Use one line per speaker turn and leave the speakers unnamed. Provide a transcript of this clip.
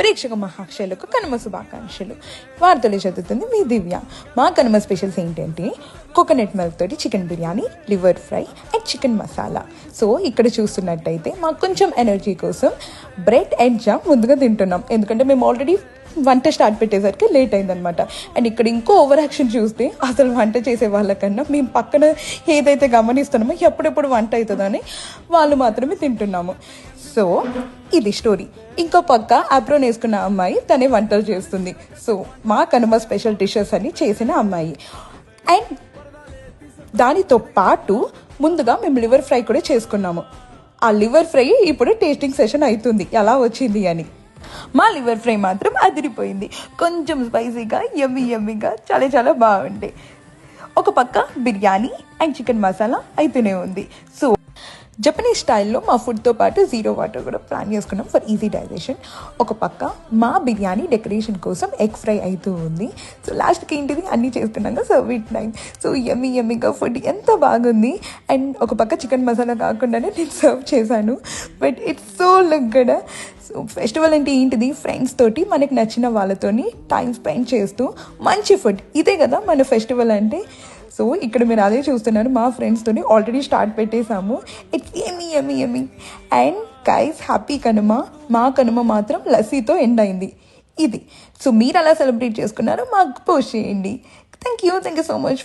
ప్రేక్షక మహాశయులకు కనుమ శుభాకాంక్షలు. వార్తలు చదువుతుంది మీ దివ్య. మా కనుమ స్పెషల్స్ ఏంటంటే కోకోనట్ మిల్క్ తోటి chicken biryani, liver fry and chicken masala. So ఇక్కడ చూస్తున్నట్టయితే మాకు కొంచెం ఎనర్జీ కోసం బ్రెడ్ అండ్ జామ్ ముందుగా తింటున్నాం, ఎందుకంటే మేము ఆల్రెడీ వంట స్టార్ట్ పెట్టేసరికి లేట్ అయిందనమాట. అండ్ ఇక్కడ ఇంకో ఓవర్ యాక్షన్ చూస్తే అసలు వంట చేసే వాళ్ళకన్నా మేము పక్కన ఏదైతే గమనిస్తున్నామో ఎప్పుడెప్పుడు వంట అవుతుందని వాళ్ళు మాత్రమే తింటున్నాము. సో ఇది స్టోరీ. ఇంకో పక్క అప్రోన్ వేసుకున్న అమ్మాయి తనే వంటలు చేస్తుంది. సో మా కనుమ స్పెషల్ డిషెస్ అని చేసిన అమ్మాయి. అండ్ దానితో పాటు ముందుగా మేము లివర్ ఫ్రై కూడా చేసుకున్నాము. ఆ లివర్ ఫ్రై ఇప్పుడు టేస్టింగ్ సెషన్ అవుతుంది ఎలా వచ్చింది అని. మా లివర్ ఫ్రై మాత్రం అదిరిపోయింది. కొంచెం స్పైసీగా యమ్మీగా చాలా చాలా బాగుండే. ఒక పక్క బిర్యానీ అండ్ చికెన్ మసాలా అయితేనే ఉంది. సో జపనీస్ స్టైల్లో మా ఫుడ్తో పాటు జీరో వాటర్ కూడా ప్లాన్ చేసుకున్నాం ఫర్ ఈజీ డైజెషన్. ఒక పక్క మా బిర్యానీ డెకరేషన్ కోసం ఎగ్ ఫ్రై అవుతూ ఉంది. సో లాస్ట్కి ఏంటిది అన్నీ చేస్తున్నాక సర్వ్ ఇట్ టైం. సో యమ్మీగా ఫుడ్ ఎంత బాగుంది. అండ్ ఒక పక్క చికెన్ మసాలా కాకుండానే నేను సర్వ్ చేశాను, but it's so look good. So festival అంటే ఏంటిది, ఫ్రెండ్స్ తోటి మనకి నచ్చిన వాళ్ళతోని టైం స్పెండ్ చేస్తూ మంచి ఫుడ్, ఇదే కదా మన ఫెస్టివల్ అంటే. సో ఇక్కడ మీరు అదే చూస్తున్నారు, మా ఫ్రెండ్స్తోని ఆల్రెడీ స్టార్ట్ పెట్టేశాము. It's yummy. And guys happy Kanuma. మా కనుమ మాత్రం లస్సీతో ఎండ్ అయింది ఇది. సో మీరు అలా సెలబ్రేట్ చేసుకున్నారో మాకు పోస్ట్ చేయండి. Thank you so much.